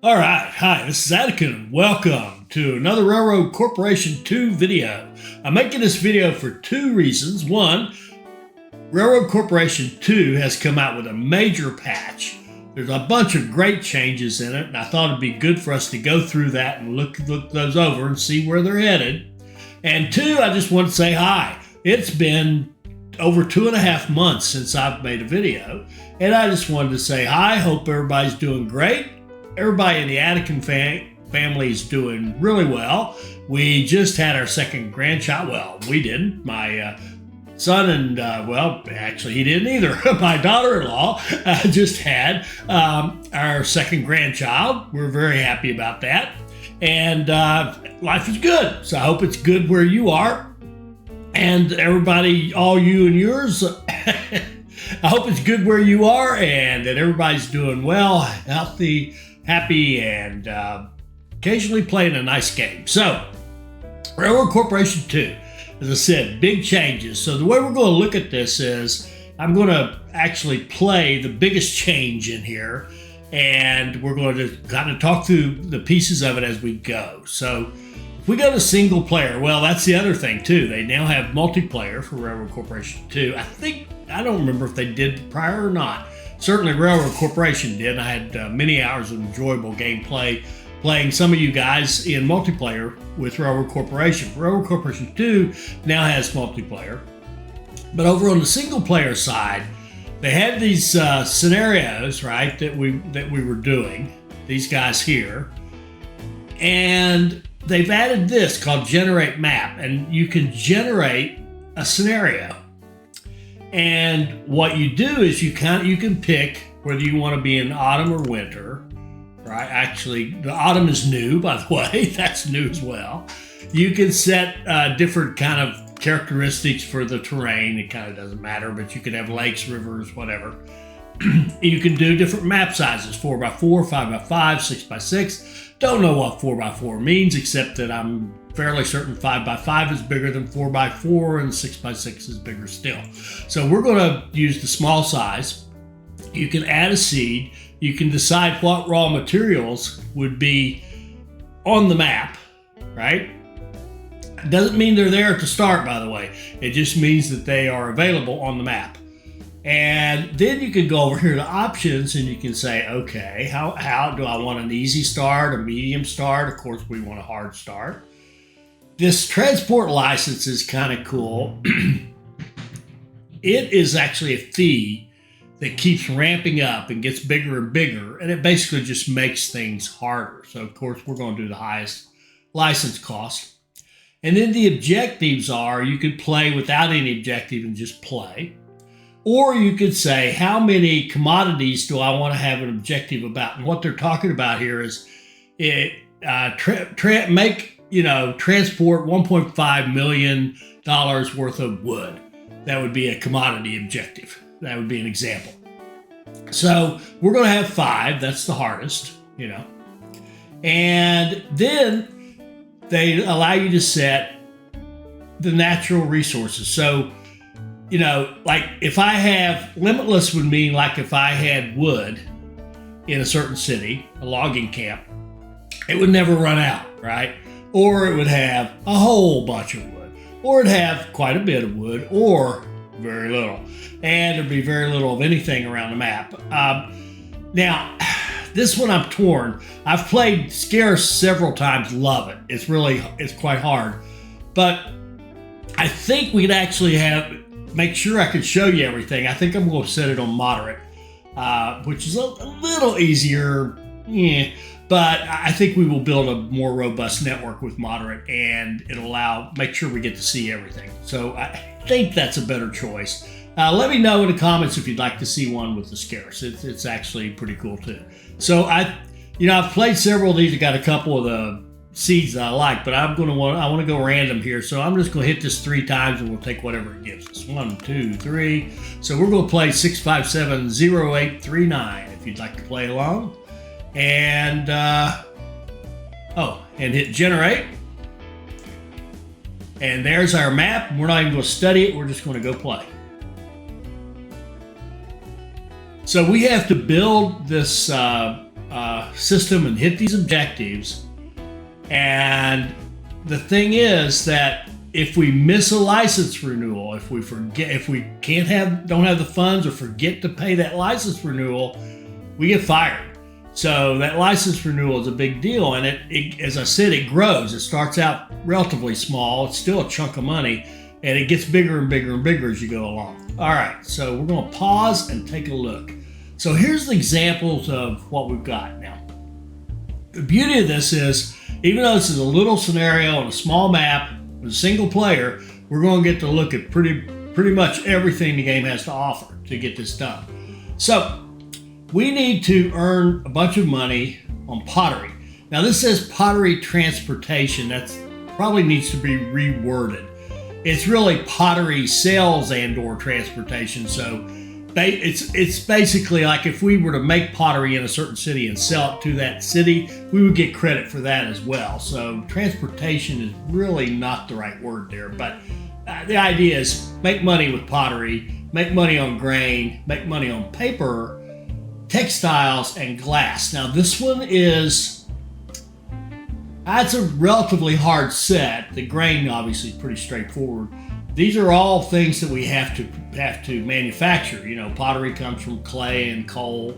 All right, hi, this is Atticus. Welcome to another Railroad Corporation 2 video. I'm making this video for two reasons. One, Railroad Corporation 2 has come out with a major patch. There's a bunch of great changes in it, and I thought it'd be good for us to go through that and look those over and see where they're headed. And two, I just want to say hi. It's been over 2.5 months since I've made a video, and I just wanted to say hi. Hope everybody's doing great. Everybody in the Atticus family is doing really well. We just had our second grandchild. Well, we didn't. My son and, well, actually he didn't either. My daughter-in-law just had our second grandchild. We're very happy about that. And life is good. So I hope it's good where you are. And everybody, all you and yours, I hope it's good where you are and that everybody's doing well, healthy, happy, and occasionally playing a nice game. So, Railroad Corporation 2, as I said, big changes. So the way we're going to look at this is I'm going to actually play the biggest change in here, and we're going to kind of talk through the pieces of it as we go. So if we go to single player, well, that's the other thing too. They now have multiplayer for Railroad Corporation 2. I don't remember if they did prior or not. Certainly Railroad Corporation did. I had many hours of enjoyable gameplay playing some of you guys in multiplayer with Railroad Corporation. Railroad Corporation 2 now has multiplayer. But over on the single player side, they had these scenarios, right, that we were doing, these guys here. And they've added this called Generate Map, and you can generate a scenario. And what you do is you can pick whether you want to be in autumn or winter, right? Actually, the autumn is new, by the way. That's new as well. You can set different kind of characteristics for the terrain. It kind of doesn't matter, but you can have lakes, rivers, whatever. You can do different map sizes, 4x4, 5x5, 6x6. Don't know what 4x4 means, except that I'm fairly certain 5x5 is bigger than 4x4 and 6x6 is bigger still. So we're going to use the small size. You can add a seed. You can decide what raw materials would be on the map, right? Doesn't mean they're there at the start, by the way. It just means that they are available on the map. And then you can go over here to options and you can say, okay, how do I want an easy start, a medium start? Of course, we want a hard start. This transport license is kind of cool. It is actually a fee that keeps ramping up and gets bigger and bigger, and it basically just makes things harder. So, of course, we're going to do the highest license cost. And then the objectives are you could play without any objective and just play. Or you could say, how many commodities do I want to have an objective about? And what they're talking about here is transport $1.5 million worth of wood. That would be a commodity objective. That would be an example. So we're going to have 5. That's the hardest, And then they allow you to set the natural resources. So, like if I have limitless would mean like if I had wood in a certain city, a logging camp, it would never run out, right? Or it would have a whole bunch of wood, or it'd have quite a bit of wood, or very little. And there'd be very little of anything around the map. Now, this one I'm torn. I've played Scarce several times, love it. It's quite hard. But I think we'd actually make sure I could show you everything. I think I'm going to set it on moderate, which is a little easier. Yeah. But I think we will build a more robust network with moderate, and it'll make sure we get to see everything. So I think that's a better choice. Let me know in the comments if you'd like to see one with the Scarce. It's actually pretty cool too. So I've played several of these. I got a couple of the seeds that I like, but I want to go random here. So I'm just going to hit this 3 times and we'll take whatever it gives us. 1, 2, 3. So we're going to play 6570839 if you'd like to play along. And and hit generate. And there's our map. We're not even going to study it. We're just going to go play. So we have to build this system and hit these objectives. And the thing is that if we miss a license renewal, if we don't have the funds or forget to pay that license renewal, we get fired. So that license renewal is a big deal, and it as I said, it grows. It starts out relatively small. It's still a chunk of money, and it gets bigger and bigger and bigger as you go along. All right, so we're going to pause and take a look. So here's the examples of what we've got now. The beauty of this is, even though this is a little scenario on a small map with a single player, we're going to get to look at pretty much everything the game has to offer to get this done. So we need to earn a bunch of money on pottery. Now this says pottery transportation. That probably needs to be reworded. It's really pottery sales and/or transportation. So it's basically like if we were to make pottery in a certain city and sell it to that city, we would get credit for that as well. So transportation is really not the right word there, but the idea is make money with pottery, make money on grain, make money on paper, textiles, and glass. Now this one that's a relatively hard set. The grain obviously is pretty straightforward. These are all things that we have to manufacture. You know, pottery comes from clay and coal.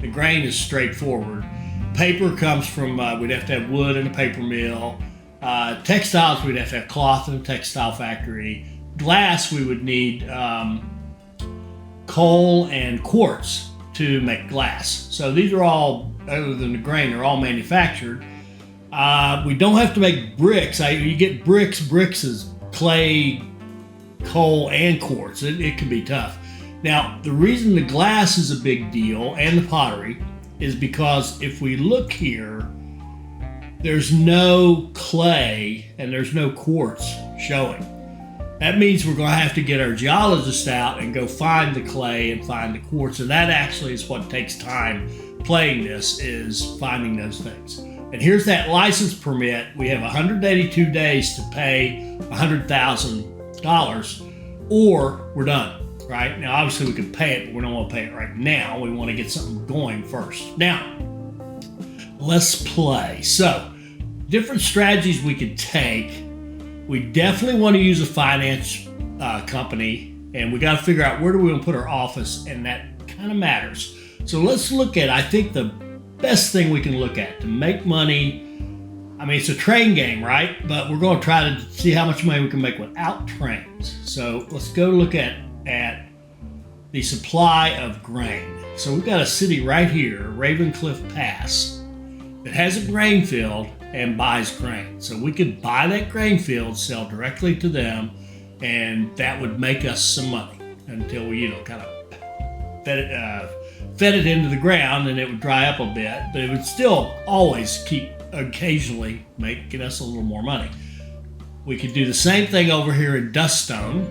The grain is straightforward. Paper comes from, we'd have to have wood in a paper mill. Textiles, we'd have to have cloth in a textile factory. Glass, we would need coal and quartz to make glass. So these are all, other than the grain, they're all manufactured. We don't have to make bricks. You get bricks. Bricks is clay, coal, and quartz. It can be tough. Now, the reason the glass is a big deal and the pottery is because if we look here, there's no clay and there's no quartz showing. That means we're going to have to get our geologist out and go find the clay and find the quartz. And that actually is what takes time playing this, is finding those things. And here's that license permit. We have 182 days to pay $100,000 or we're done, right? Now, obviously we can pay it, but we don't want to pay it right now. We want to get something going first. Now, let's play. So, different strategies we could take. We definitely want to use a finance company, and we got to figure out where do we want to put our office, and that kind of matters. So let's look at, I think the best thing we can look at to make money. I mean, it's a train game, right? But we're going to try to see how much money we can make without trains. So let's go look at the supply of grain. So we've got a city right here, Ravencliff Pass, that has a grain field and buys grain. So we could buy that grain field, sell directly to them, and that would make us some money until we, kind of fed it into the ground, and it would dry up a bit, but it would still always keep occasionally making us a little more money. We could do the same thing over here in Duststone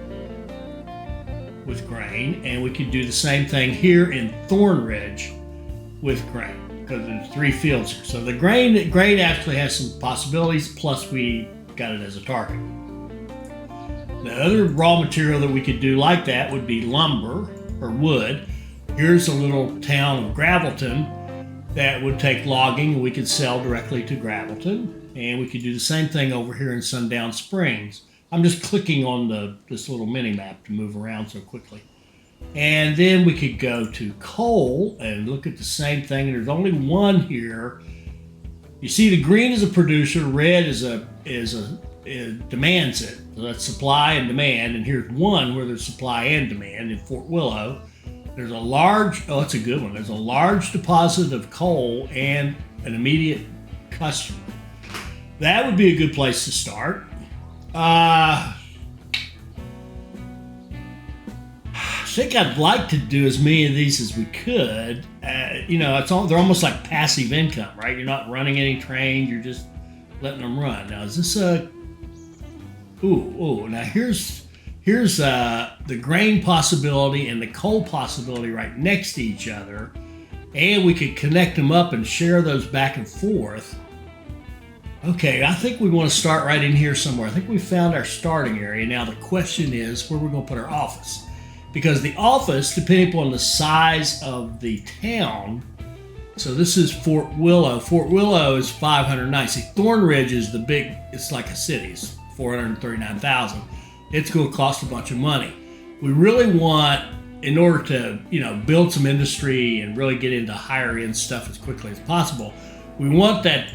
with grain, and we could do the same thing here in Thornridge with grain, because there's 3 fields here. So the grain actually has some possibilities, plus we got it as a target. The other raw material that we could do like that would be lumber or wood. Here's a little town of Gravelton that would take logging, and we could sell directly to Gravelton. And we could do the same thing over here in Sundown Springs. I'm just clicking on this little mini map to move around so quickly. And then we could go to coal and look at the same thing. And there's only one here. You see, the green is a producer, red it demands it. So that's supply and demand. And here's one where there's supply and demand in Fort Willow. There's that's a good one. There's a large deposit of coal and an immediate customer. That would be a good place to start. I think I'd like to do as many of these as we could. They're almost like passive income, right? You're not running any trains, you're just letting them run. Now, is this now here's the grain possibility and the coal possibility right next to each other, and we could connect them up and share those back and forth. Okay, I think we want to start right in here somewhere. I think we found our starting area. Now the question is where we're going to put our office, because the office, depending upon the size of the town, So this is Fort Willow. Fort Willow is 590. Thorn Ridge is the big, it's like a city. It's 439,000. It's going to cost a bunch of money. We really want, in order to, build some industry and really get into higher end stuff as quickly as possible, we want a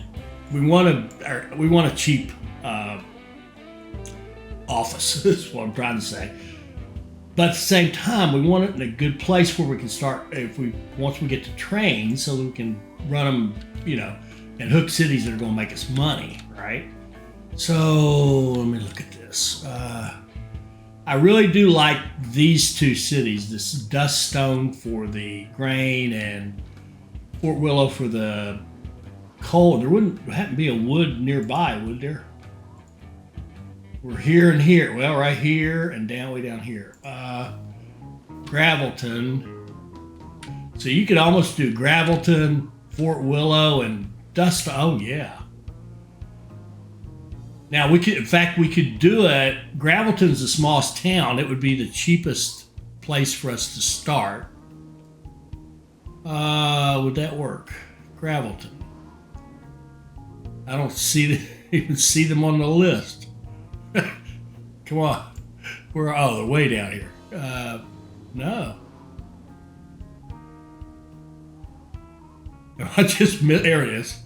cheap office. Is what I'm trying to say. But at the same time, we want it in a good place where we can start once we get to trains, so that we can run them, and hook cities that are going to make us money, right? So let me look at this. I really do like these two cities. This is Duststone for the grain and Fort Willow for the coal. There wouldn't happen to be a wood nearby, would there? We're here and here. Well, right here and way down here. Gravelton. So you could almost do Gravelton, Fort Willow, and Duststone. Oh yeah. Now we could do it. Gravelton's the smallest town. It would be the cheapest place for us to start. Would that work? Gravelton. I don't even see them on the list. Come on. They're way down here. No. I just there it is.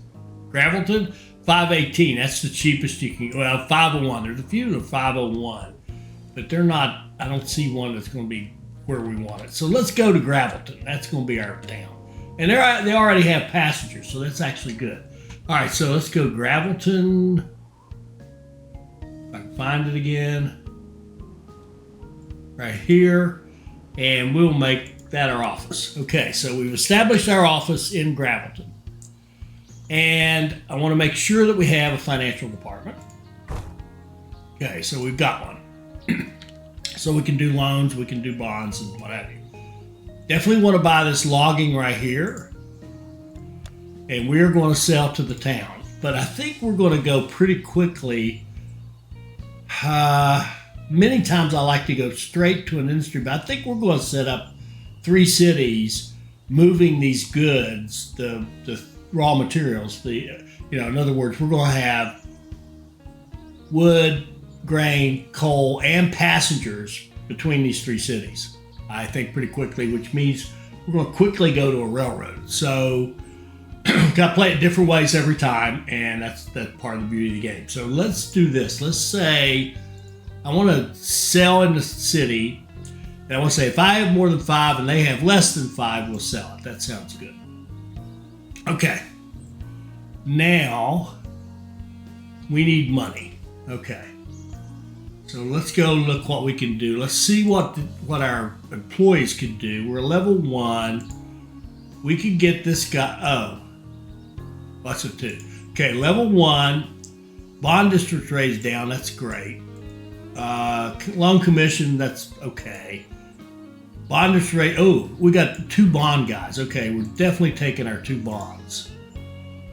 Gravelton, 518. That's the cheapest you can. Well, 501. There's a few that are 501, but they're not. I don't see one that's going to be where we want it. So let's go to Gravelton. That's going to be our town, and they already have passengers, so that's actually good. All right, so let's go Gravelton. If I can find it again, right here, and we'll make that our office. Okay, so we've established our office in Gravelton, and I want to make sure that we have a financial department. Okay, so we've got one. So we can do loans, we can do bonds, and what have you. Definitely want to buy this logging right here, and we're going to sell to the town. But I think we're going to go pretty quickly. Many times I like to go straight to an industry, but I think we're going to set up 3 cities moving these goods, the raw materials. In other words, we're going to have wood, grain, coal, and passengers between these 3 cities. I think pretty quickly, which means we're going to quickly go to a railroad. So got to play it different ways every time, and that's part of the beauty of the game. So let's do this. Let's say I want to sell in the city, and I want to say if I have more than 5 and they have less than 5, we'll sell it. That sounds good. Okay. Now we need money. Okay. So let's go look what we can do. Let's see what our employees can do. We're level 1. We can get this guy. What's it 2? Okay, level 1. Bond district raised down. That's great. Loan commission. That's okay. Bond district rate. We got 2 bond guys. Okay, we're definitely taking our 2 bonds.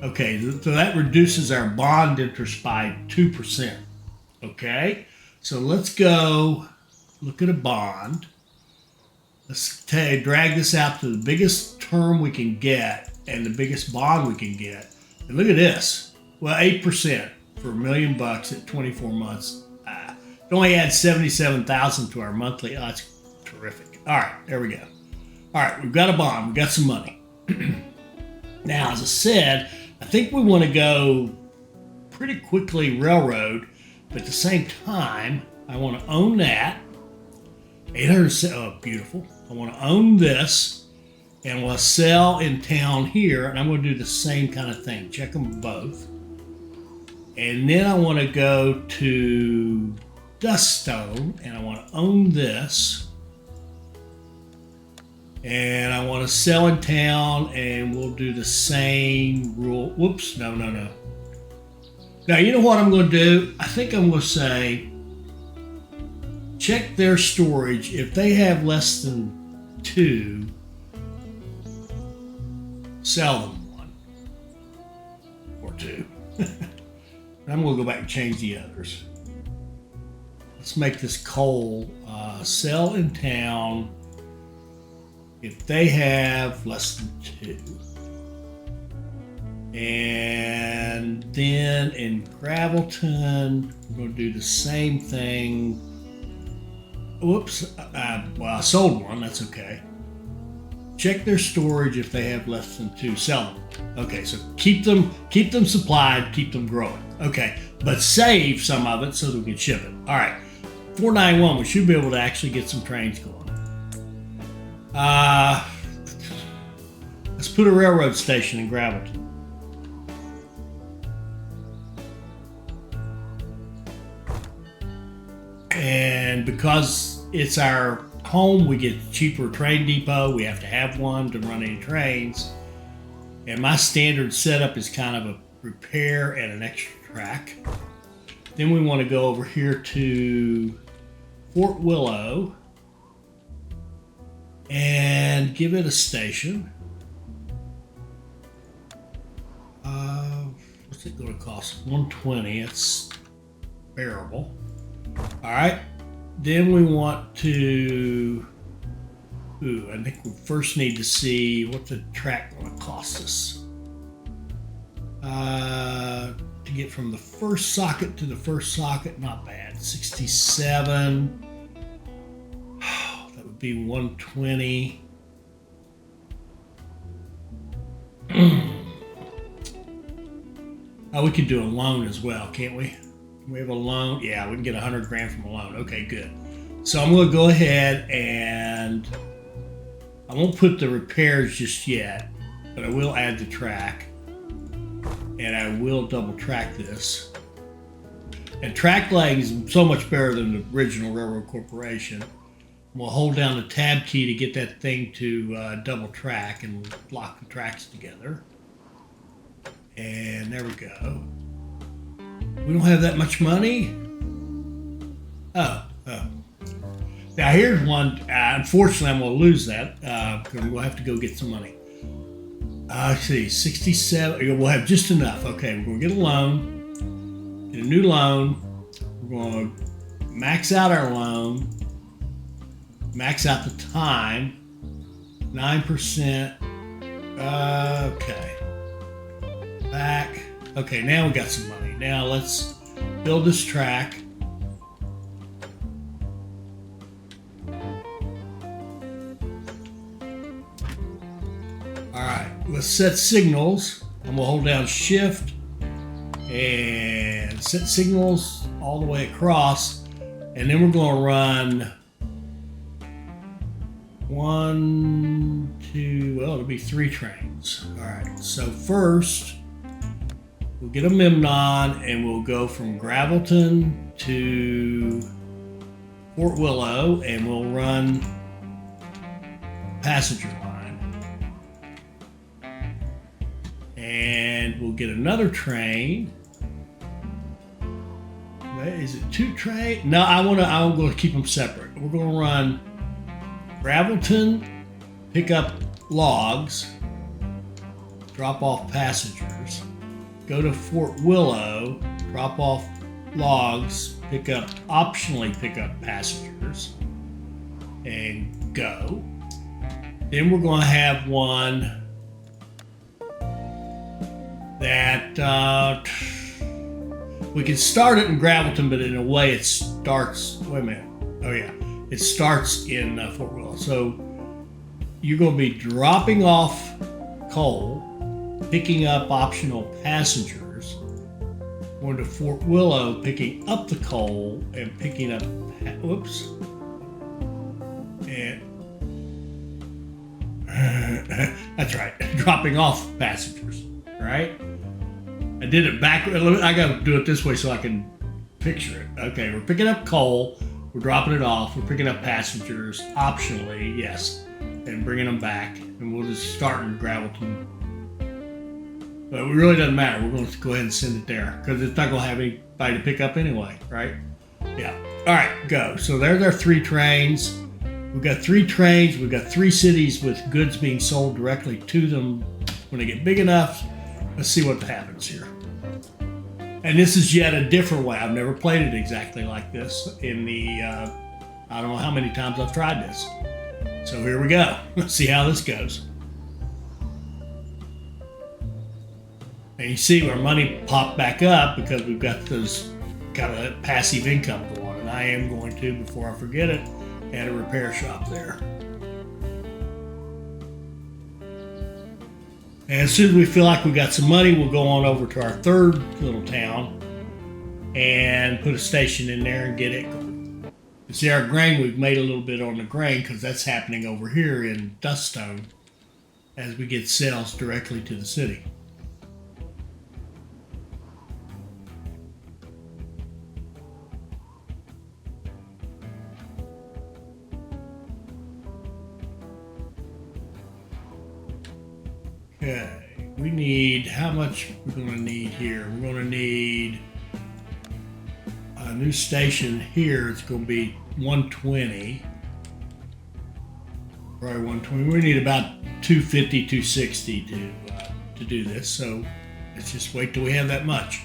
Okay, so that reduces our bond interest by 2%. Okay, so let's go look at a bond. Let's drag this out to the biggest term we can get and the biggest bond we can get. And look at this. Well, 8% for $1 million at 24 months. It only adds 77,000 to our monthly. Oh, that's terrific. All right, there we go. All right, we've got a bond. We've got some money. Now, as I said, I think we want to go pretty quickly railroad, but at the same time, I want to own that. 800. Oh, beautiful. I want to own this, and we'll sell in town here, and I'm going to do the same kind of thing. Check them both. And then I want to go to Duststone, and I want to own this. And I want to sell in town, and we'll do the same rule. Whoops, no. Now, you know what I'm going to do? I think I'm going to say, check their storage. If they have less than 2, sell them 1 or 2. I'm going to go back and change the others. Let's make this coal sell in town if they have less than 2. And then in Gravelton, we're going to do the same thing. Whoops. Well, I sold one. That's okay. Check their storage. If they have less than 2, sell them. Okay, so keep them supplied, keep them growing. Okay, but save some of it so that we can ship it. All right, 491. We should be able to actually get some trains going. Let's put a railroad station in Gravelton. And because it's our home, we get cheaper train depot. We have to have one to run any trains. And my standard setup is kind of a repair and an extra track. Then we want to go over here to Fort Willow and give it a station. What's it going to cost? $120. It's bearable. All right. Then we want to. I think we first need to see what the track going to cost us. To get from the first socket to the first socket, not bad. 67. That would be 120. Oh, we could do a loan as well, can't we? We have a loan. Yeah, we can get 100 grand from a loan. Okay, good. So I'm going to go ahead and I won't put the repairs just yet, but I will add the track. And I will double track this. And track lag is so much better than the original Railroad Corporation. We'll hold down the tab key to get that thing to double track and lock the tracks together. And there we go. We don't have that much money. Oh. Now here's one. Unfortunately, I'm going to lose that because we'll have to go get some money. Let's see, 67. We'll have just enough. Okay, we're going to get a loan. Get a new loan. We're going to max out our loan. Max out the time. 9%. Okay. Back. Okay, now we got some money. Now let's build this track. All right, let's set signals. And we'll hold down Shift and set signals all the way across. And then we're going to run 1, 2, well, it'll be 3 trains. All right, so first, we'll get a Memnon and we'll go from Gravelton to Fort Willow and we'll run passenger line. And we'll get another train. Is it 2 trains? No, I'm going to keep them separate. We're going to run Gravelton, pick up logs, drop off passengers. Go to Fort Willow, drop off logs, optionally pick up passengers, and go. Then we're going to have one that we can start it in Gravelton, but in a way it starts. Wait a minute. Oh yeah, it starts in Fort Willow. So you're going to be dropping off coal, picking up optional passengers, going to Fort Willow, picking up the coal and picking up, and that's right, dropping off passengers, right? I did it backwards. I got to do it this way so I can picture it. Okay, we're picking up coal, we're dropping it off, we're picking up passengers, optionally, yes, and bringing them back, and we'll just start in Gravelton. But it really doesn't matter. We're going to go ahead and send it there because it's not going to have anybody to pick up anyway, right? Yeah. All right, go. So there's our 3 trains. We've got 3 trains. We've got 3 cities with goods being sold directly to them when they get big enough. Let's see what happens here. And this is yet a different way. I've never played it exactly like this in the, I don't know how many times I've tried this. So here we go. Let's see how this goes. And you see our money popped back up because we've got those kind of passive income going. And I am going to, before I forget it, add a repair shop there. And as soon as we feel like we got some money, we'll go on over to our third little town and put a station in there and get it going. You see our grain, we've made a little bit on the grain because that's happening over here in Duststone as we get sales directly to the city. Okay, we need, how much we're going to need here? We're going to need a new station here. It's going to be 120. Probably 120. We need about 250, 260 to do this. So let's just wait till we have that much.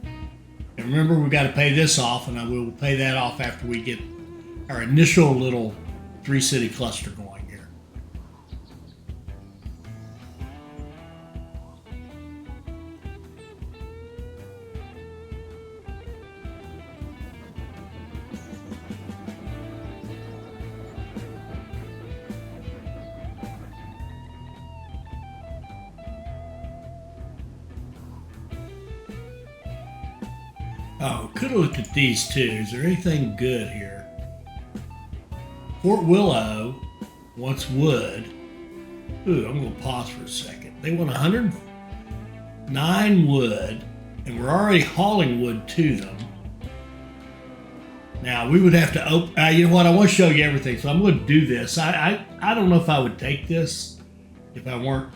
And remember, we got to pay this off, and I will pay that off after we get our initial little 3-city cluster going. Oh, could have looked at these too. Is there anything good here? Fort Willow wants wood. Ooh, I'm going to pause for a second. They want 109 wood, and we're already hauling wood to them. Now, we would have to open, you know what, I want to show you everything, so I'm going to do this. I don't know if I would take this if I weren't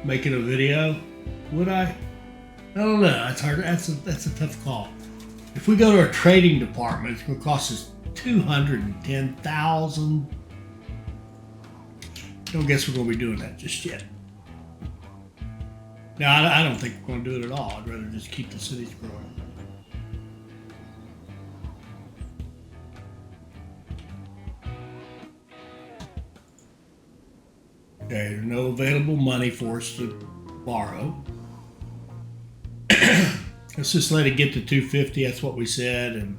making a video. Would I? I don't know. It's hard. That's a tough call. If we go to our trading department, it's going to cost us $210,000. Don't guess we're going to be doing that just yet. Now, I don't think we're going to do it at all. I'd rather just keep the cities growing. Okay, there's no available money for us to borrow. Let's just let it get to 250. That's what we said, and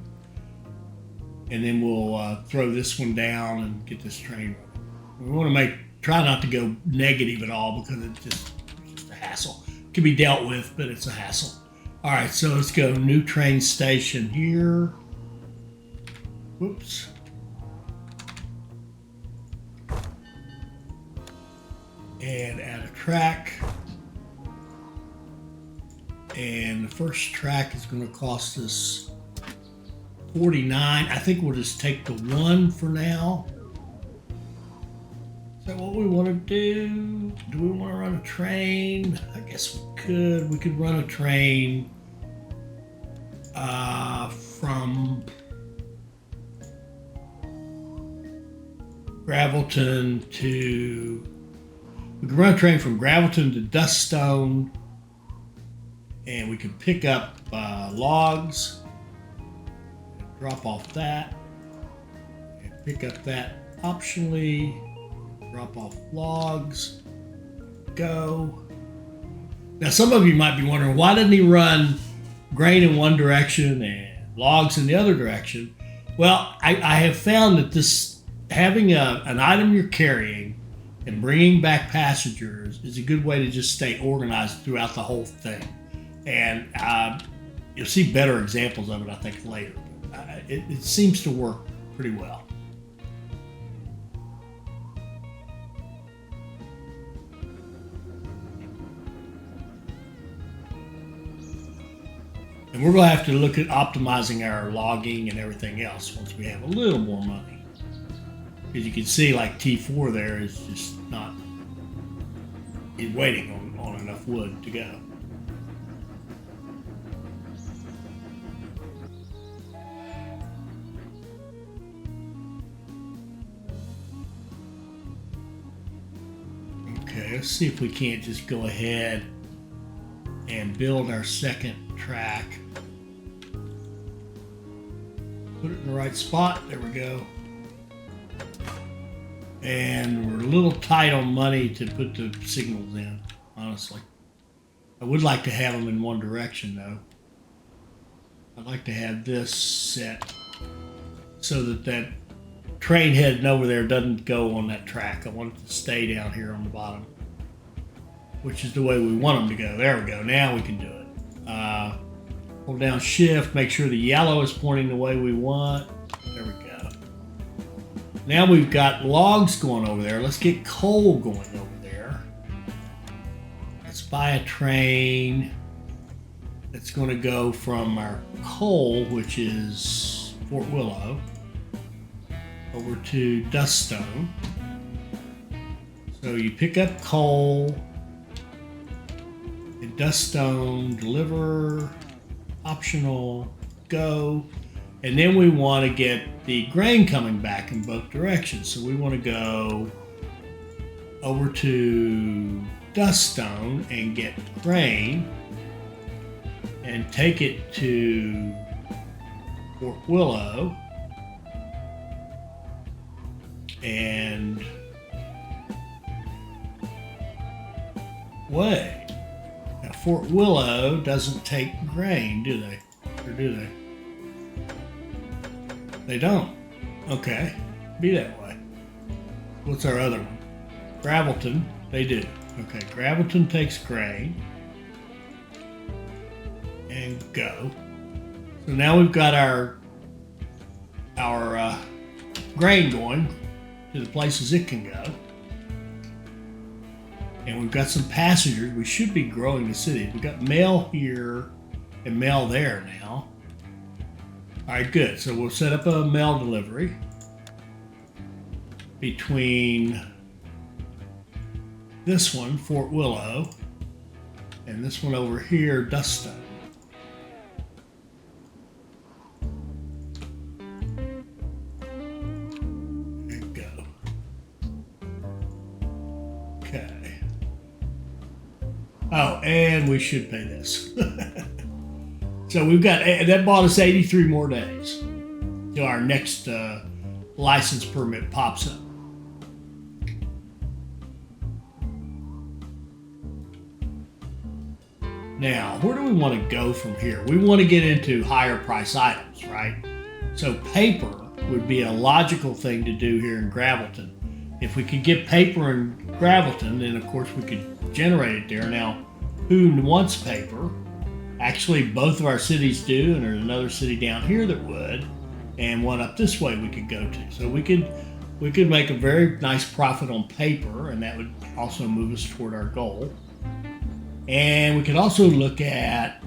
then we'll throw this one down and get this train running. We want to try not to go negative at all because it's just a hassle. It can be dealt with, but it's a hassle. All right, so let's go new train station here. Whoops. And add a track. And the first track is going to cost us $49. I think we'll just take the one for now. Is that what we want to do? Do we want to run a train? I guess we could. We could run a train from Gravelton to... We could run a train from Gravelton to Duststone. And we can pick up logs, and drop off that, and pick up that optionally, drop off logs, go. Now some of you might be wondering, why didn't he run grain in one direction and logs in the other direction? Well, I have found that this having an item you're carrying and bringing back passengers is a good way to just stay organized throughout the whole thing. And you'll see better examples of it, I think, later. It seems to work pretty well. And we're going to have to look at optimizing our logging and everything else once we have a little more money. Because you can see, like T4 there is just not waiting on enough wood to go. Okay, let's see if we can't just go ahead and build our second track. Put it in the right spot. There we go. And we're a little tight on money to put the signals in, honestly. I would like to have them in one direction though. I'd like to have this set so that that train heading over there doesn't go on that track. I want it to stay down here on the bottom, which is the way we want them to go. There we go. Now we can do it. Hold down shift, make sure the yellow is pointing the way we want. There we go. Now we've got logs going over there. Let's get coal going over there. Let's buy a train that's going to go from our coal, which is Fort Willow, over to Duststone. So you pick up coal and Duststone, deliver, optional, go. And then we want to get the grain coming back in both directions. So we want to go over to Duststone and get grain and take it to Fort Willow and wait. Now Fort Willow doesn't take grain, do they? Or do they? They don't. Okay. Be that way. What's our other one? Gravelton. They do. Okay. Gravelton takes grain. And go. So now we've got our grain going to the places it can go. And we've got some passengers. We should be growing the city. We've got mail here and mail there now. All right, good. So we'll set up a mail delivery between this one, Fort Willow, and this one over here, Duststone. There you go. Okay. Oh, and we should pay this. So we've got, that bought us 83 more days till our next license permit pops up. Now, where do we want to go from here? We want to get into higher price items, right? So paper would be a logical thing to do here in Gravelton. If we could get paper in Gravelton, then of course we could generate it there. Now, who wants paper? Actually, both of our cities do, and there's another city down here that would, and one up this way we could go to. So we could make a very nice profit on paper, and that would also move us toward our goal. And we could also look at,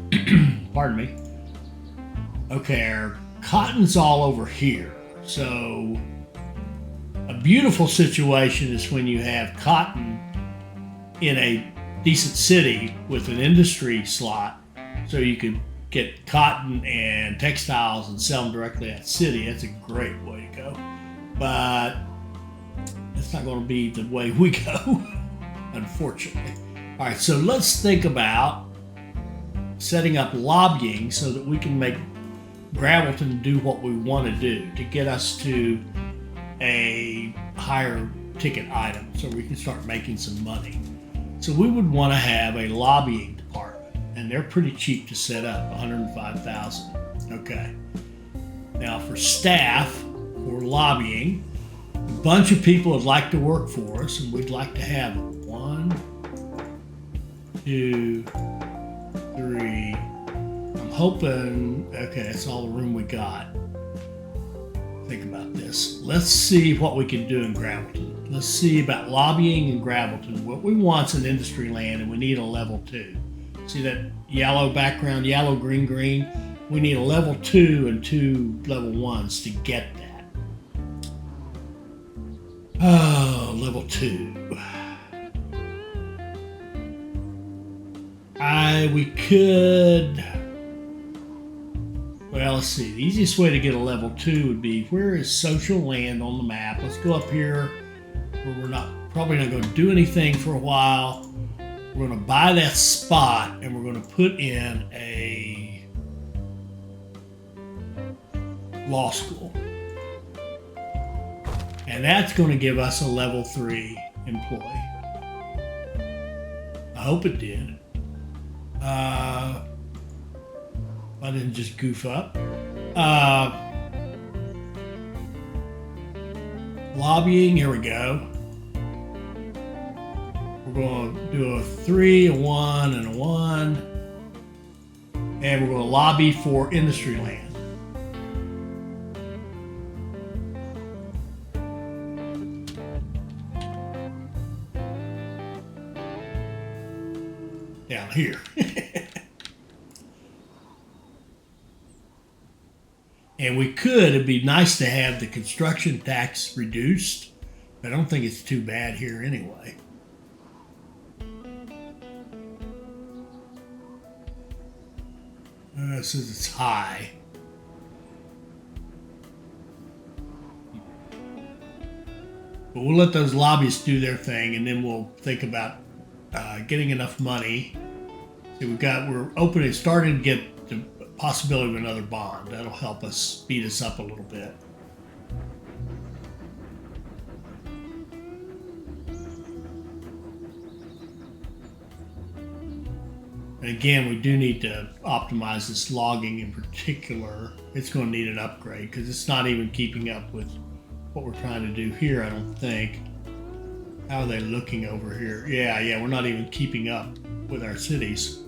pardon me, okay, our cotton's all over here. So a beautiful situation is when you have cotton in a decent city with an industry slot. So you could get cotton and textiles and sell them directly at the city. That's a great way to go. But that's not going to be the way we go, unfortunately. All right, so let's think about setting up lobbying so that we can make Gravelton do what we want to do to get us to a higher ticket item so we can start making some money. So we would want to have a lobbying department. And they're pretty cheap to set up, $105,000. Okay. Now for staff, for lobbying, a bunch of people would like to work for us, and we'd like to have 1, 2, 3. I'm hoping, okay, that's all the room we got. Think about this. Let's see what we can do in Gravelton. Let's see about lobbying in Gravelton. What we want is an industry land, and we need a level 2. See that yellow background, yellow, green, green? We need a level 2 and 2 level 1s to get that. Oh, level 2. We could, well, let's see. The easiest way to get a level 2 would be, where is social land on the map? Let's go up here where we're probably not going to do anything for a while. We're going to buy that spot, and we're going to put in a law school. And that's going to give us a level 3 employee. I hope it did. I didn't just goof up. Lobbying, here we go. We're going to do a 3, a 1, and a 1. And we're going to lobby for industry land. Down here. And we could, it'd be nice to have the construction tax reduced. I don't think it's too bad here anyway. It says it's high. But we'll let those lobbyists do their thing, and then we'll think about getting enough money. See, we're opening, starting to get the possibility of another bond. That'll help us speed us up a little bit. And again, we do need to optimize this logging in particular. It's going to need an upgrade because it's not even keeping up with what we're trying to do here, I don't think. How are they looking over here? Yeah, we're not even keeping up with our cities.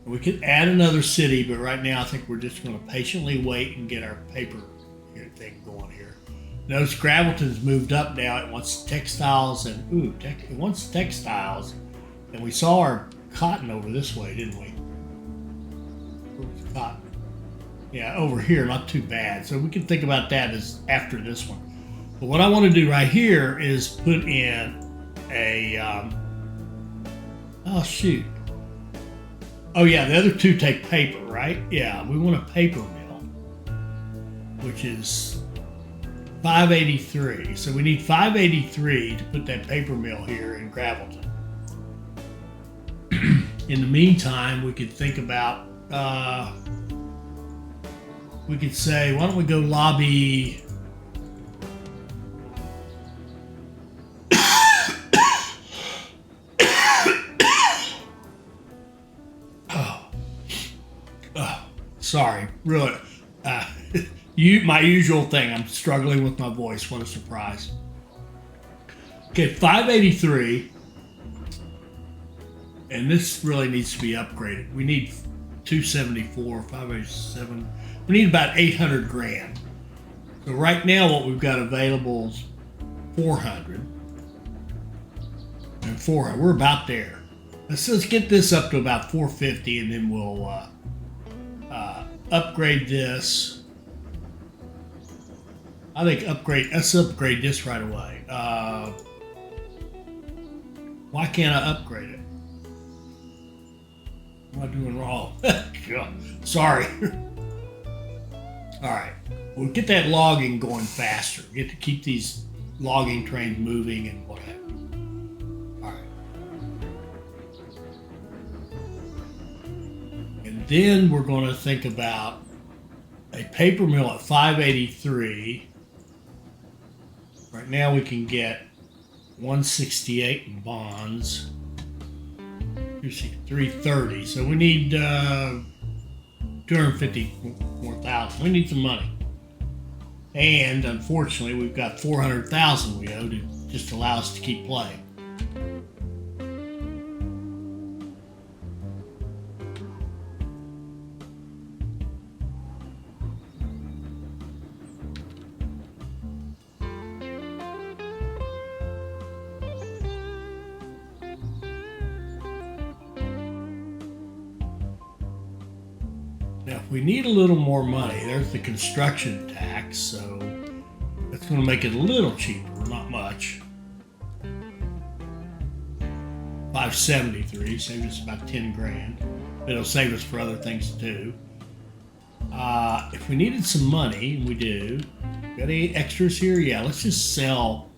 We could add another city, but right now I think we're just going to patiently wait and get our paper thing going here. Notice Gravelton's moved up now. It wants textiles and it wants textiles. And we saw our cotton over this way, didn't we? Where's the cotton? Yeah, over here, not too bad. So we can think about that as after this one. But what I want to do right here is put in a oh shoot. Oh yeah, the other two take paper, right? Yeah, we want a paper mill, which is 583. So we need 583 to put that paper mill here in Gravelton. In the meantime, we could think about, we could say, why don't we go lobby sorry, really. My usual thing. I'm struggling with my voice. What a surprise. Okay, 583. And this really needs to be upgraded. We need 274, 587. We need about 800 grand. So right now what we've got available is 400. And 400. We're about there. Let's get this up to about 450 and then we'll upgrade this. I think let's upgrade this right away. Why can't I upgrade it? What am I doing wrong? Sorry. All right, we'll get that logging going faster. Get to keep these logging trains moving and what have you. All right. And then we're going to think about a paper mill at 583. Right now we can get 168 in bonds. 330. So we need 250 more thousand. We need some money. And unfortunately, we've got 400,000 we owe to just allow us to keep playing. Now, if we need a little more money, there's the construction tax, so that's going to make it a little cheaper, not much. 573 saves us about 10 grand. It'll save us for other things too. If we needed some money, and we do, got any extras here? Yeah, let's just sell.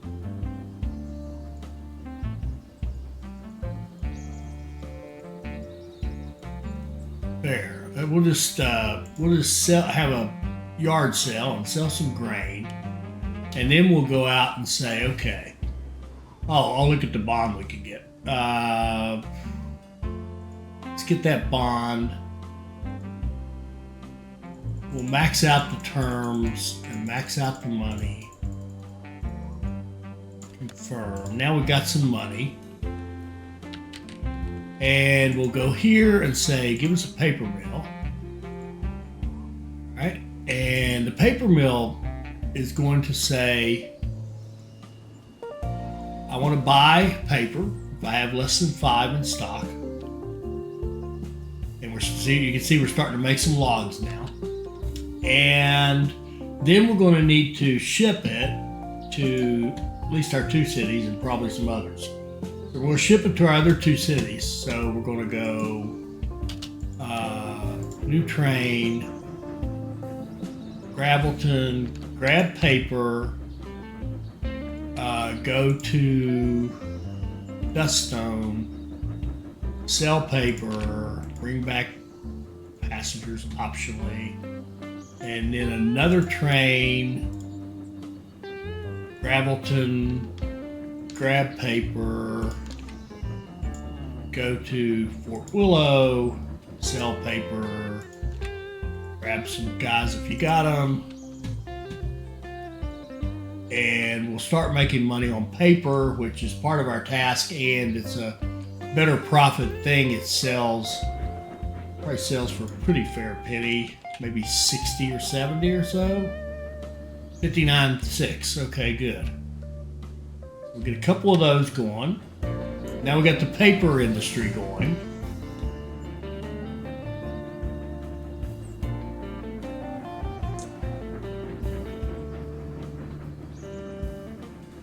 we'll just have a yard sale and sell some grain, and then we'll go out and say, okay, I'll look at the bond we can get. Let's get that bond. We'll max out the terms and max out the money. Confirm. Now we've got some money. And we'll go here and say, give us a paper mill. All right. And the paper mill is going to say, I want to buy paper if I have less than 5 in stock. And you can see we're starting to make some logs now. And then we're going to need to ship it to at least our 2 cities and probably some others. So we're going to ship it to our other 2 cities. So we're going to go new train, Gravelton, grab paper, go to Duststone, sell paper, bring back passengers optionally, and then another train, Gravelton, grab paper, go to Fort Willow, sell paper, grab some guys if you got them, and we'll start making money on paper, which is part of our task, and it's a better profit thing. It probably sells for a pretty fair penny, maybe 60 or 70 or so. 59.6. Okay, good. We'll get a couple of those going. Now we got the paper industry going.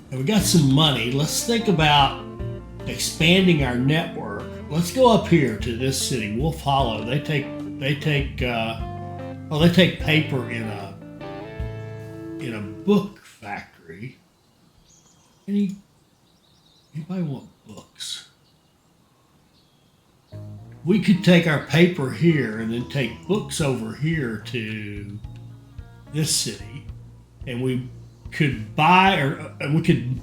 And we got some money. Let's think about expanding our network. Let's go up here to this city, Wolf Hollow. They take paper in a book factory. Anybody want books? We could take our paper here and then take books over here to this city, and we could we could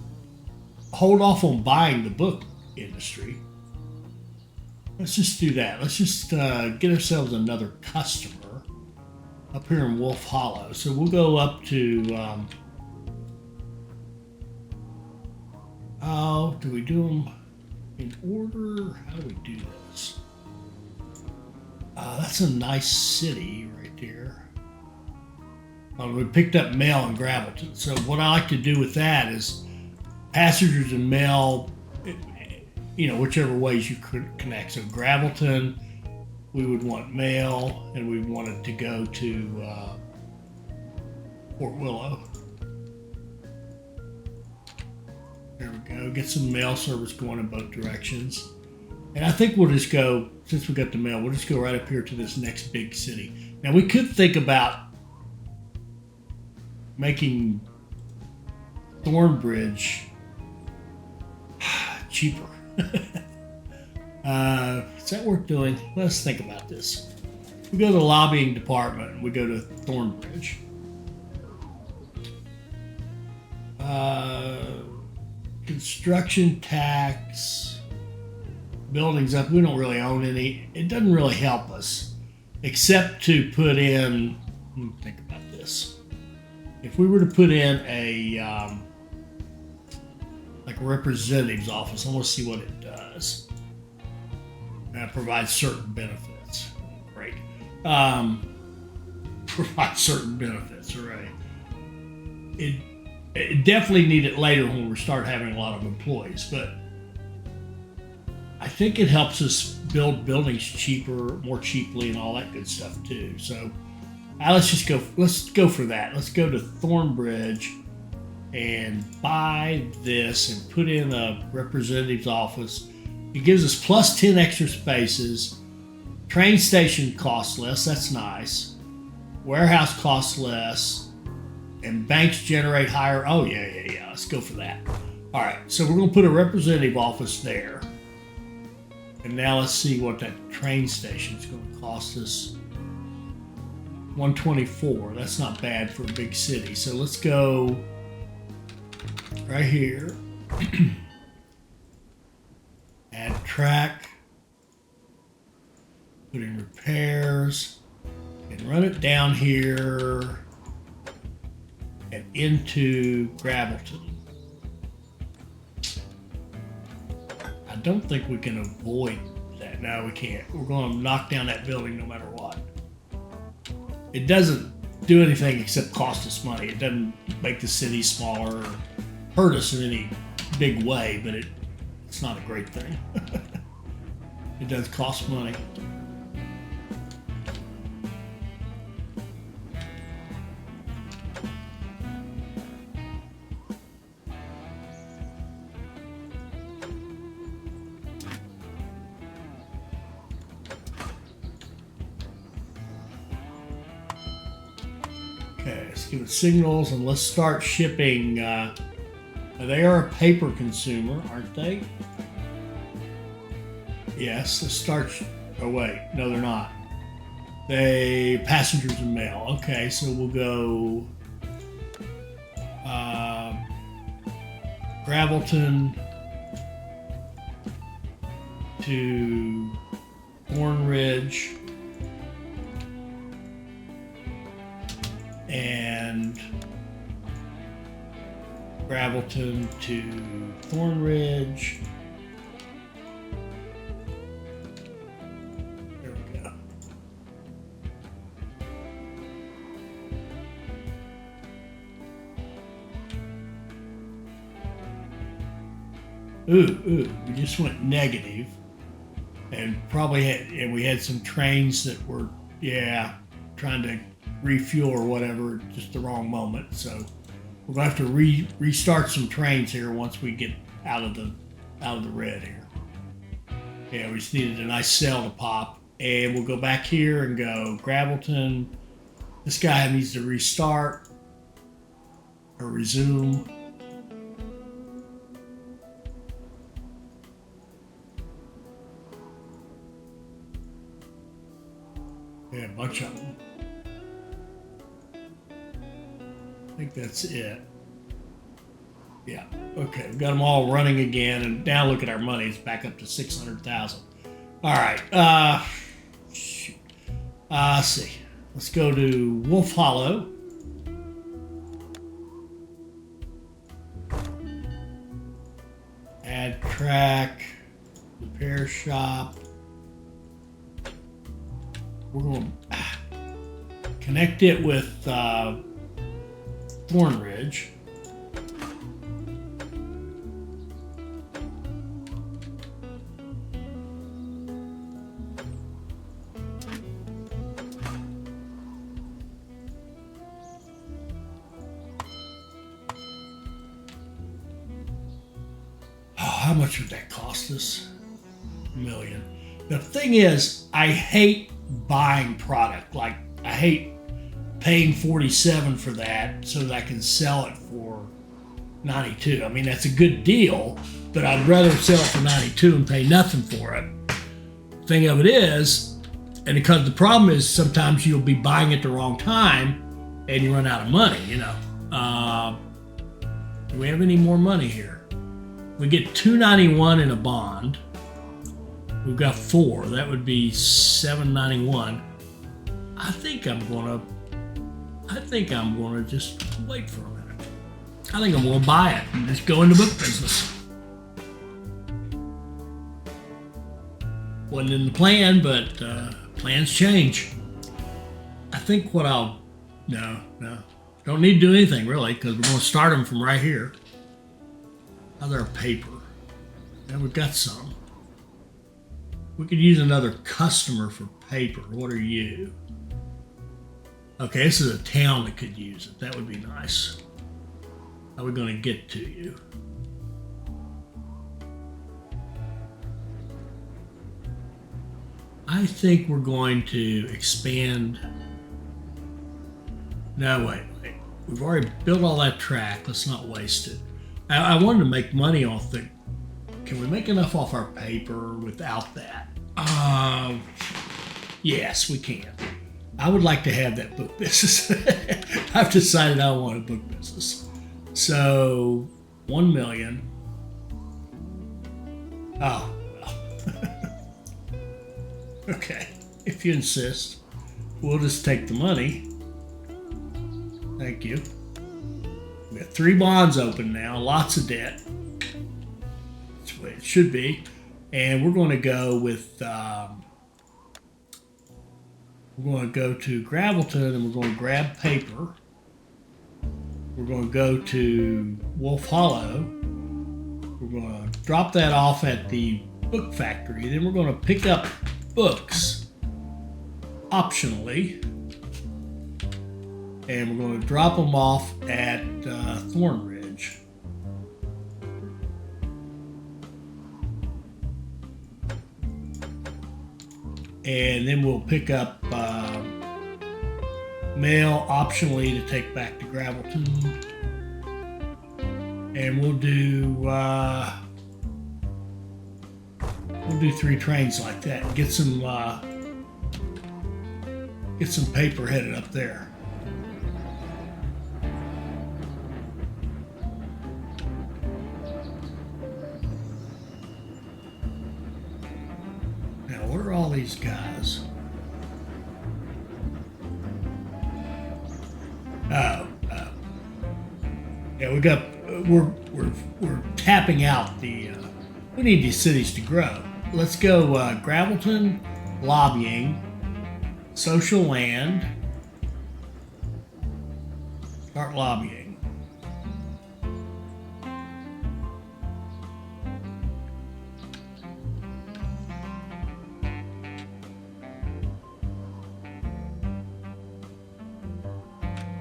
hold off on buying the book industry. Let's just do that. Let's just get ourselves another customer up here in Wolf Hollow. So we'll go up to, do we do them in order? How do we do this? That's a nice city right there. We picked up mail in Gravelton. So what I like to do with that is passengers and mail, whichever ways you could connect. So Gravelton, we would want mail, and we want it to go to Fort Willow. There we go. Get some mail service going in both directions. And I think we'll just go, since we got the mail, we'll just go right up here to this next big city. Now we could think about making Thornbridge cheaper. Is that worth doing? Let's think about this. We go to the lobbying department and we go to Thornbridge. Construction tax, buildings up. We don't really own any. It doesn't really help us, except to put in. Let me think about this. If we were to put in a like a representative's office, I want to see what it does. And it provides certain benefits. Great. Provides certain benefits, right? It definitely need it later when we start having a lot of employees, but I think it helps us build buildings cheaper, more cheaply, and all that good stuff too. So let's go for that. Let's go to Thornbridge and buy this and put in a representative's office. It gives us plus 10 extra spaces. Train station costs less. That's nice. Warehouse costs less. And banks generate higher. Oh, yeah. Let's go for that. All right. So we're going to put a representative office there. And now let's see what that train station is going to cost us. 124. That's not bad for a big city. So let's go right here. Add track. Put in repairs. And run it down here and into Gravelton. I don't think we can avoid that. No, we can't. We're going to knock down that building no matter what. It doesn't do anything except cost us money. It doesn't make the city smaller or hurt us in any big way, but it's not a great thing. It does cost money. Okay, let's give it signals and let's start shipping. They are a paper consumer, aren't they? Yes, let's start. Oh, wait, no, they're not. They passengers and mail. Okay, so we'll go Gravelton to Thornridge. And Gravelton to Thornridge. There we go. Ooh, we just went negative. And we had some trains that were, trying to refuel or whatever, just the wrong moment. So we're gonna have to restart some trains here once we get out of the red here. Yeah, we just needed a nice cell to pop, and we'll go back here and go Gravelton. This guy needs to restart or resume. Yeah, a bunch of them. I think that's it. Yeah, okay, we've got them all running again, and now look at our money, it's back up to 600,000. All right, shoot. Let's see. Let's go to Wolf Hollow. Add track, repair shop. We're going to connect it with Thornridge. Oh, how much would that cost us? $1 million. The thing is, I hate buying product. Like, I hate paying $47 for that so that I can sell it for $92. I mean, that's a good deal, but I'd rather sell it for $92 and pay nothing for it. Thing of it is, and because the problem is sometimes you'll be buying it the wrong time and you run out of money, you know. Do we have any more money here? We get $291 in a bond. We've got 4. That would be $791. I think I'm gonna just wait for a minute. I think I'm gonna buy it and just go into book business. Wasn't in the plan, but plans change. I think no, don't need to do anything really, because we're gonna start them from right here. How's our paper? Yeah, we've got some. We could use another customer for paper. What are you? Okay, this is a town that could use it. That would be nice. How are we going to get to you? I think we're going to expand. No, wait. We've already built all that track. Let's not waste it. I wanted to make money off the... Can we make enough off our paper without that? Yes, we can. I would like to have that book business. I've decided I want a book business. So 1 million. Oh, well. Okay, if you insist, we'll just take the money. Thank you. We got 3 bonds open now, lots of debt. That's the way it should be. And we're going to go with, we're going to go to Gravelton and we're going to grab paper. We're going to go to Wolf Hollow. We're going to drop that off at the book factory. Then we're going to pick up books optionally. And we're going to drop them off at Thornridge. And then we'll pick up mail optionally to take back to Gravelton. And we'll do 3 trains like that. Get some paper headed up there. Now, where are all these guys? Yeah, we're tapping out the. We need these cities to grow. Let's go Gravelton, lobbying, social land. Start lobbying.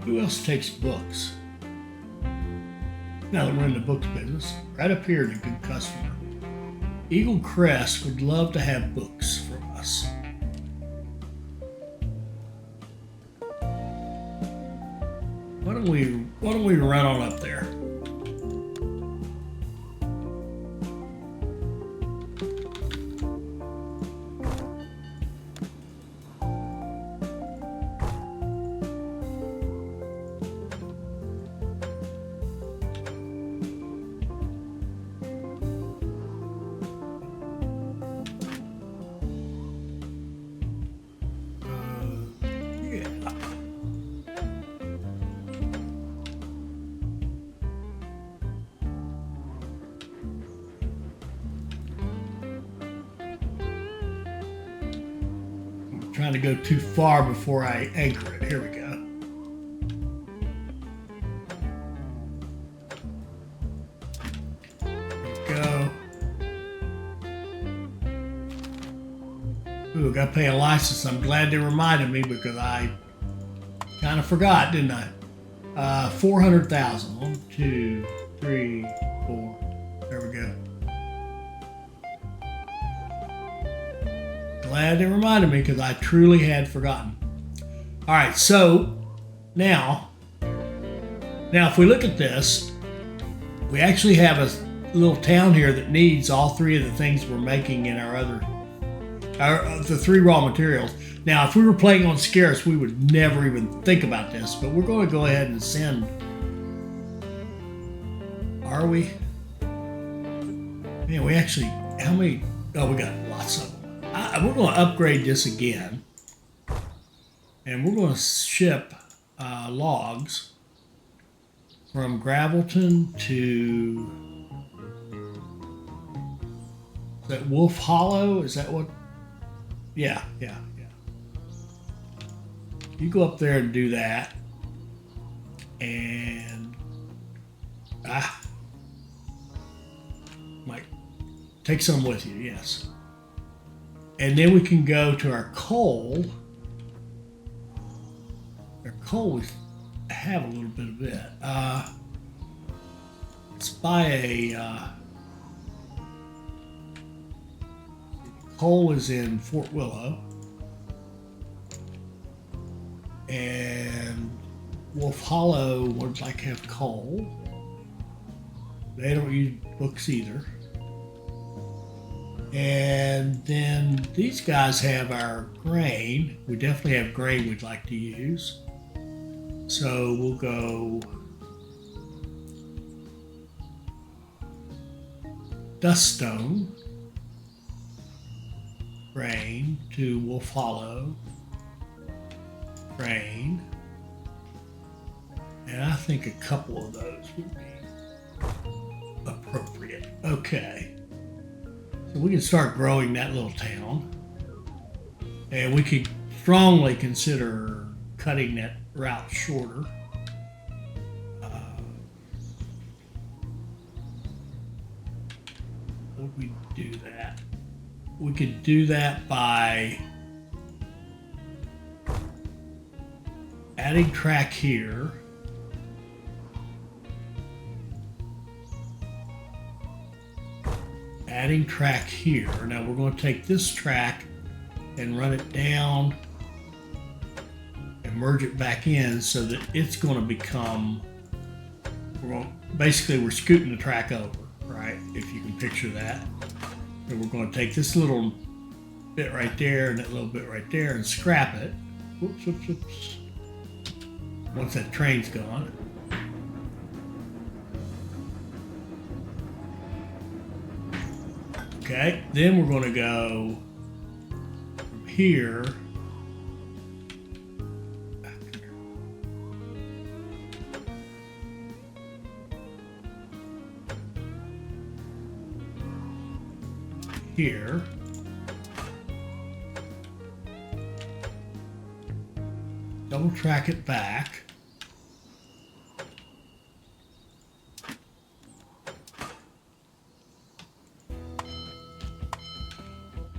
Who else takes books? Now that we're in the books business, right up here is a good customer. Eagle Crest would love to have books from us. Why don't we run on up there? Trying to go too far before I anchor it. Here we go. There we go. Ooh, got to pay a license. I'm glad they reminded me because I kind of forgot, didn't I? 400,000. 1, 2, 3, 4. There we go. Glad they reminded me because I truly had forgotten. All right, so now if we look at this, we actually have a little town here that needs all 3 of the things we're making in the 3 raw materials. Now, if we were playing on Scarce, we would never even think about this, but we're going to go ahead and send. Are we? Man, we actually, how many? Oh, we got lots of them. We're going to upgrade this again, and we're going to ship logs from Gravelton to, is that Wolf Hollow? Is that what? Yeah. You go up there and do that, and might take some with you, yes. And then we can go to our coal. Our coal we have a little bit of it. Let's buy a coal is in Fort Willow. And Wolf Hollow would like to have coal. They don't use books either. And then these guys have our grain. We definitely have grain we'd like to use. So we'll go Duststone, grain to Wolf Hollow, grain. And I think a couple of those would be appropriate. Okay. So we can start growing that little town. And we could strongly consider cutting that route shorter. Would we do that? We could do that by adding track here. Adding track here. Now we're going to take this track and run it down and merge it back in so that it's going to become, basically we're scooting the track over, right? If you can picture that. And we're going to take this little bit right there and that little bit right there and scrap it. Whoops, whoops, whoops. Once that train's gone. Okay, then we're going to go from here here. Double track it back.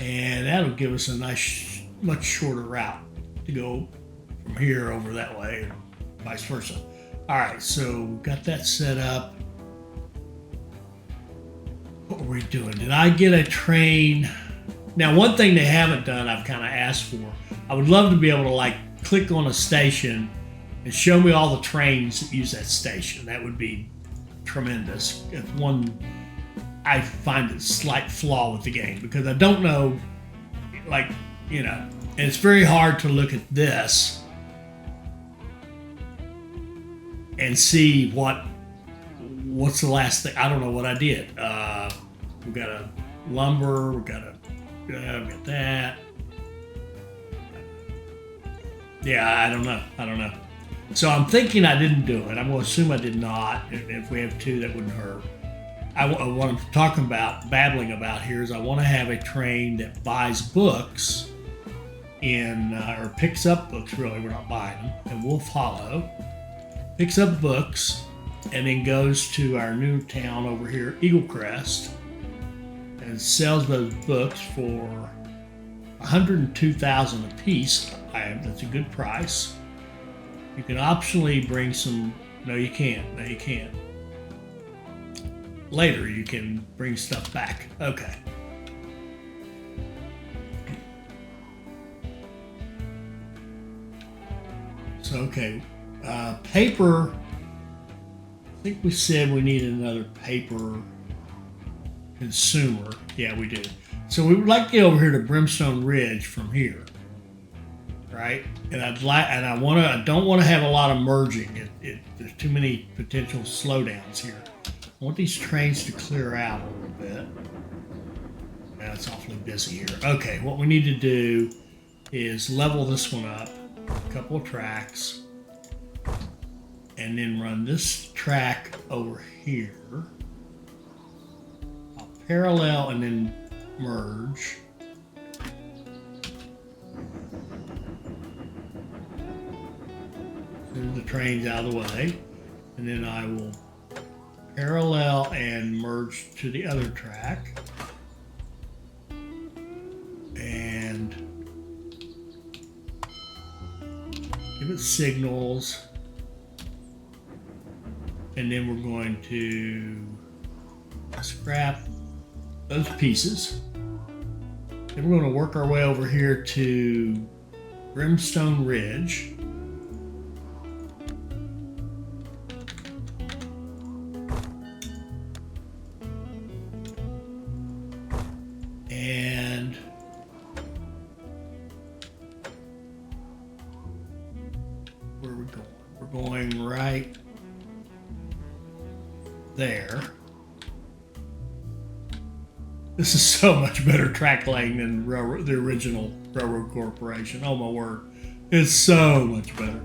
And that'll give us a nice, much shorter route to go from here over that way, and vice versa. All right, so we've got that set up. What were we doing? Did I get a train? Now, one thing they haven't done, I've kind of asked for. I would love to be able to like click on a station and show me all the trains that use that station. That would be tremendous. It's one I find a slight flaw with the game because I don't know, like, you know, and it's very hard to look at this and see what's the last thing. I don't know what I did. We've got a lumber, we've got that. Yeah, I don't know. So I'm thinking I didn't do it. I'm going to assume I did not. If we have two, that wouldn't hurt. What I'm talking about, babbling about here is I want to have a train that buys books or picks up books, really, we're not buying them, in Wolf Hollow, picks up books, and then goes to our new town over here, Eagle Crest, and sells those books for 102,000 a piece. That's a good price. You can optionally bring some. No, you can't. Later, you can bring stuff back. Okay. So, okay. Paper. I think we said we need another paper consumer. Yeah, we do. So we would like to get over here to Brimstone Ridge from here, right? And I don't want to have a lot of merging. There's too many potential slowdowns here. I want these trains to clear out a little bit. Yeah, it's awfully busy here. Okay, what we need to do is level this one up, a couple of tracks, and then run this track over here. I'll parallel and then merge. Move the trains out of the way, and then I will parallel and merge to the other track, and give it signals, and then we're going to scrap those pieces. Then we're going to work our way over here to Brimstone Ridge. Where are we going? We're going right there. This is so much better track laying than the original Railroad Corporation. Oh my word. It's so much better.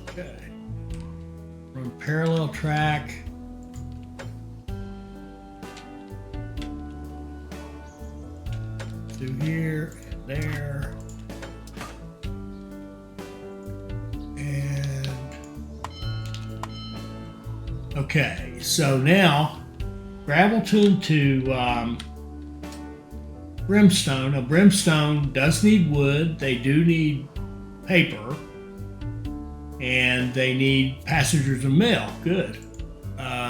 Okay. Run parallel track. Through here and there. And okay, so now Gravelton to Brimstone. Now, Brimstone does need wood. They do need paper. And they need passengers and mail. Good.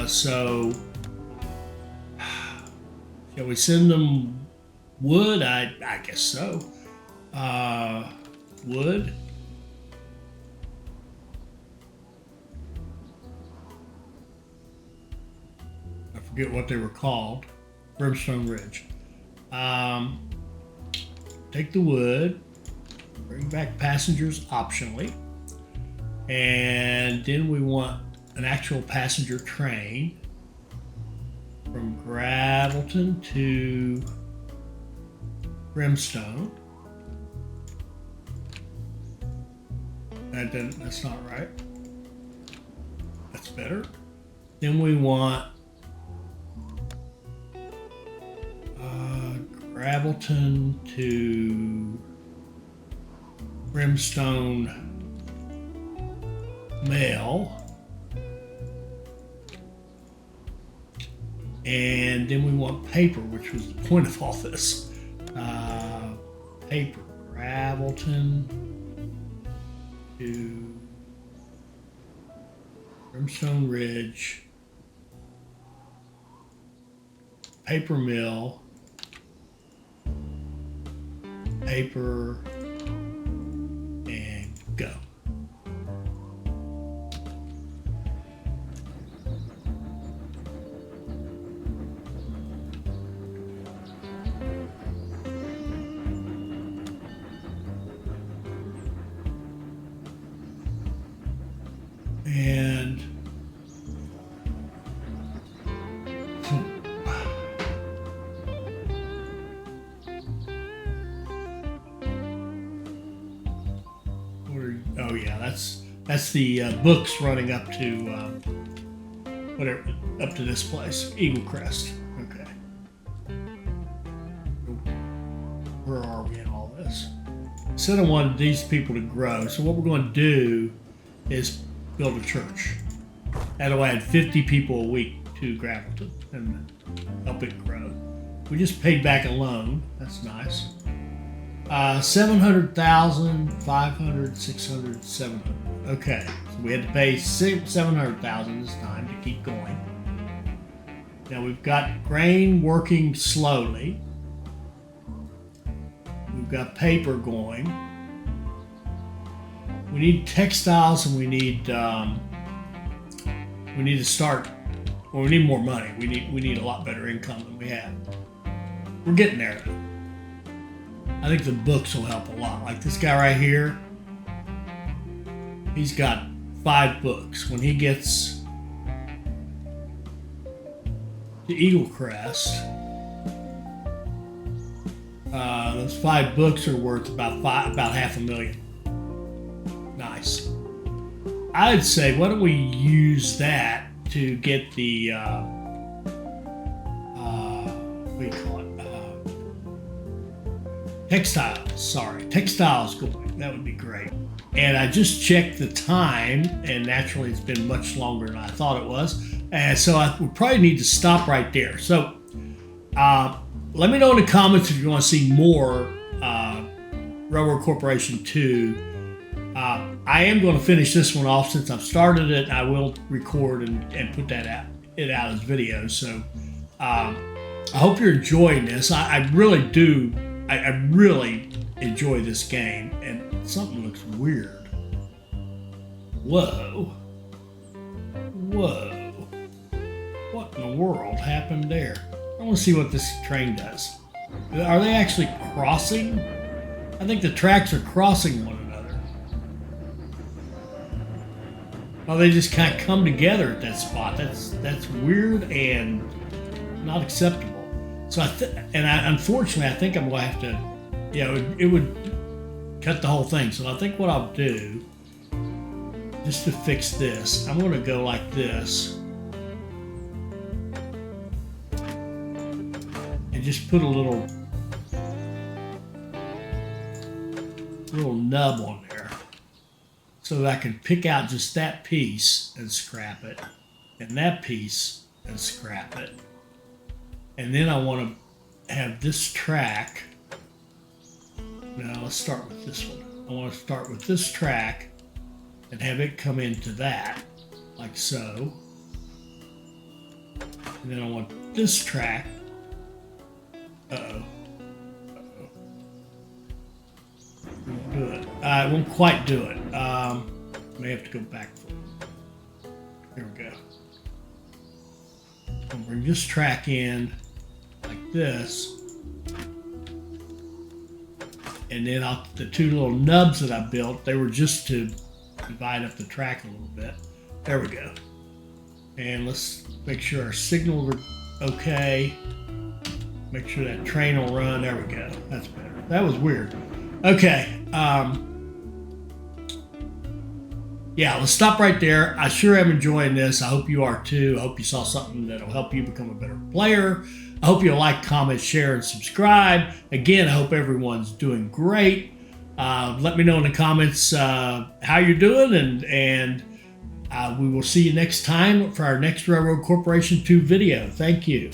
So, shall we send them wood? I guess so. Wood. I forget what they were called. Brimstone Ridge. Take the wood. Bring back passengers optionally. And then we want an actual passenger train from Gravelton to Brimstone. That's not right. That's better. Then we want Gravelton to Brimstone mail. And then we want paper, which was the point of all this. Paper, Gravelton to Brimstone Ridge, paper mill, paper, and go. And oh yeah, that's the books running up to whatever, up to this place, Eagle Crest. Okay, where are we in all this? Said I wanted these people to grow, so what we're going to do is build a church. That'll add 50 people a week to Gravelton and help it grow. We just paid back a loan. That's nice. 700,000, 500, 600, 700. Okay, so we had to pay 700,000 this time to keep going. Now we've got grain working slowly. We've got paper going. We need textiles, and we need to start. Well, we need more money. We need a lot better income than we have. We're getting there. I think the books will help a lot. Like this guy right here, he's got 5 books. When he gets to Eagle Crest, those 5 books are worth about $500,000. Nice. I'd say, why don't we use that to get the what do you call it? Textiles going. That would be great. And I just checked the time, and naturally it's been much longer than I thought it was. And so I would probably need to stop right there. So let me know in the comments if you want to see more Railroad Corporation 2. I am going to finish this one off since I've started it. I will record and put that out as videos. So I hope you're enjoying this. I really do. I really enjoy this game, and something looks weird. Whoa. What in the world happened there? I want to see what this train does. Are they actually crossing? I think the tracks are crossing one another. Well, they just kind of come together at that spot. That's weird and not acceptable. So unfortunately, I think I'm going to have to, it would cut the whole thing. So I think what I'll do, just to fix this, I'm going to go like this. And just put a little nub on there so that I can pick out just that piece and scrap it, and that piece and scrap it. And then I want to have this track. Now let's start with this one. I want to start with this track and have it come into that, like so. And then I want this track. Won't do it. I won't quite do it. May have to go back for it. There we go. I'll bring this track in like this. And then the two little nubs that I built, they were just to divide up the track a little bit. There we go. And let's make sure our signals are okay. Make sure that train will run. There we go. That's better. That was weird. Okay. Yeah, let's stop right there. I sure am enjoying this. I hope you are too. I hope you saw something that'll help you become a better player. I hope you'll like, comment, share, and subscribe. Again, I hope everyone's doing great. Let me know in the comments how you're doing, and we will see you next time for our next Railroad Corporation 2 video. Thank you.